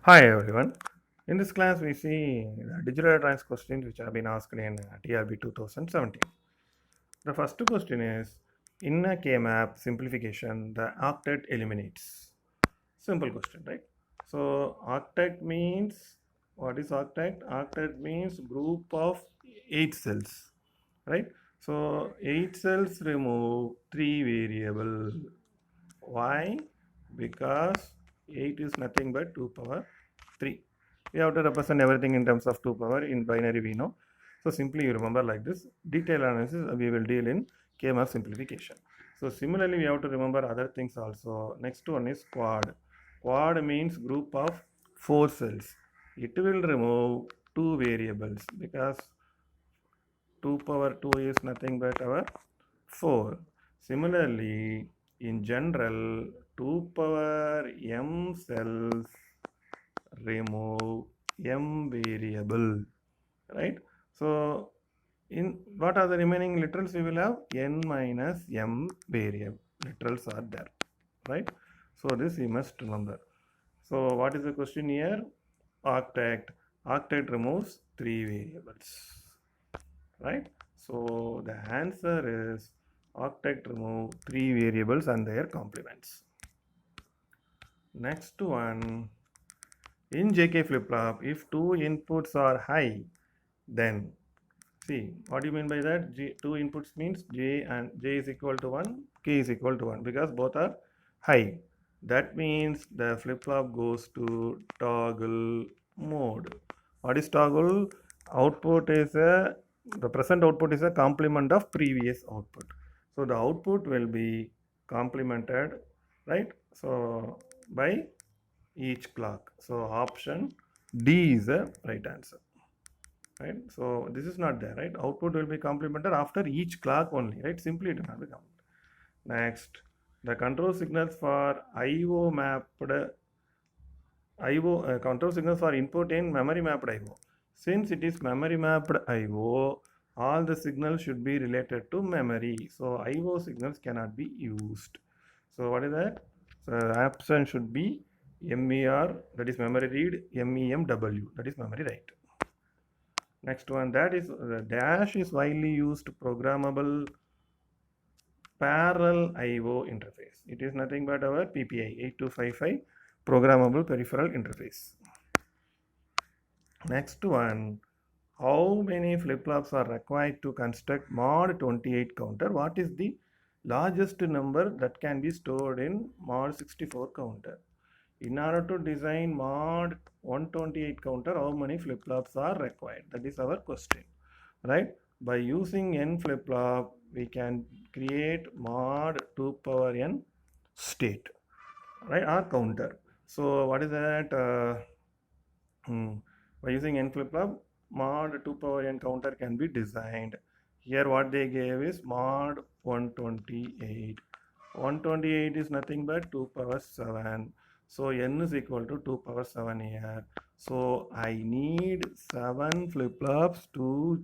Hi everyone. In this class, we see the digital electronics questions which have been asked in TRB 2017. The first question is, in a K-map simplification, the octet eliminates. Simple question, right? So octet means, what is octet? Octet means group of 8 cells, right? So 8 cells remove 3 variable. Why? Because 8 is nothing but 2 power 3. We have to represent everything in terms of 2 power. In binary we know. So simply you remember like this. Detailed analysis we will deal in K-map simplification. So similarly we have to remember other things also. Next one is quad. Quad means group of 4 cells. It will remove 2 variables because 2 power 2 is nothing but our 4. Similarly, in general, 2 power m cells remove m variable, right? So, in what are the remaining literals? We will have n minus m variable literals are there, right? So, this you must remember. So, what is the question here? Octet. Octet removes 3 variables, right? So the answer is octet remove 3 variables and their complements. Next one, in JK flip-flop, if two inputs are high, then see what do you mean by that? Two inputs means J and J is equal to 1, K is equal to 1 because both are high. That means the flip-flop goes to toggle mode. What is toggle? Output is the present output is a complement of previous output. So the output will be complemented, right? So by each clock. So option D is the right answer, right? So this is not there, right? Output will be complemented after each clock only, right? Simply it will not be complemented. Next, the control signals for IO mapped IO control signals for input in memory mapped IO. Since it is memory mapped IO, all the signals should be related to memory. So IO signals cannot be used. So what is that? So option should be MER, that is memory read, MEMW, that is memory write. Next one, that is dash is widely used programmable parallel IO interface. It is nothing but our PPI 8255 programmable peripheral interface. Next one, how many flip-flops are required to construct mod 28 counter? What is the largest number that can be stored in mod 64 counter? In order to design mod 128 counter, how many flip-flops are required? That is our question, right? By using n flip-flop, we can create mod 2 power n state, right, or counter. So what is that? By using n flip-flop, mod 2 power n counter can be designed. Here what they gave is mod 128. 128 is nothing but 2 power 7. So n is equal to 2 power 7 here. So I need 7 flip-flops to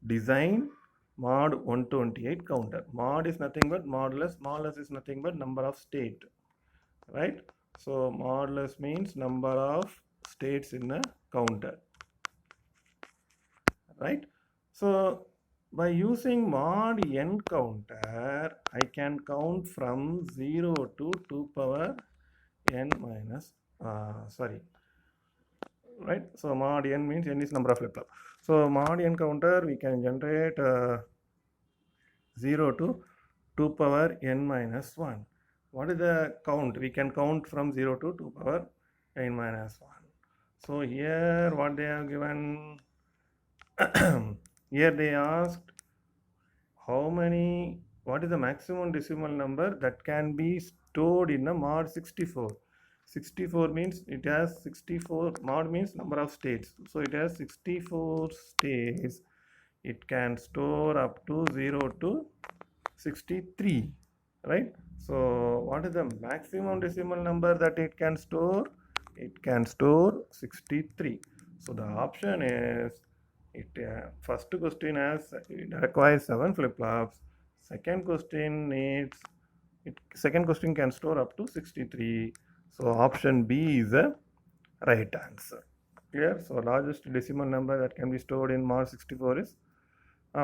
design mod 128 counter. Mod is nothing but modulus. Modulus is nothing but number of state, right? So modulus means number of states in a counter, right? So by using mod n counter, I can count from 0 to 2 power n minus, sorry, right? So mod n means n is number of flip-flop. So mod n counter, we can generate 0 to 2 power n minus 1. What is the count? We can count from 0 to 2 power n minus 1. So here what they have given, here they asked how many, what is the maximum decimal number that can be stored in a mod 64. 64 means it has 64, mod means number of states. So it has 64 states. It can store up to 0 to 63, right? So what is the maximum decimal number that it can store? It can store 63. So the option is, it first question has, it requires 7 flip-flops. Second question needs, second question can store up to 63. So option B is the right answer. Clear? So largest decimal number that can be stored in Mars 64 is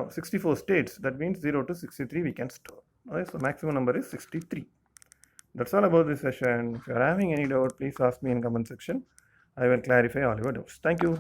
64 states. That means 0 to 63 we can store. Okay, so maximum number is 63. That's all about this session. If you are having any doubt, please ask me in comment section. I will clarify all your doubts. Thank you.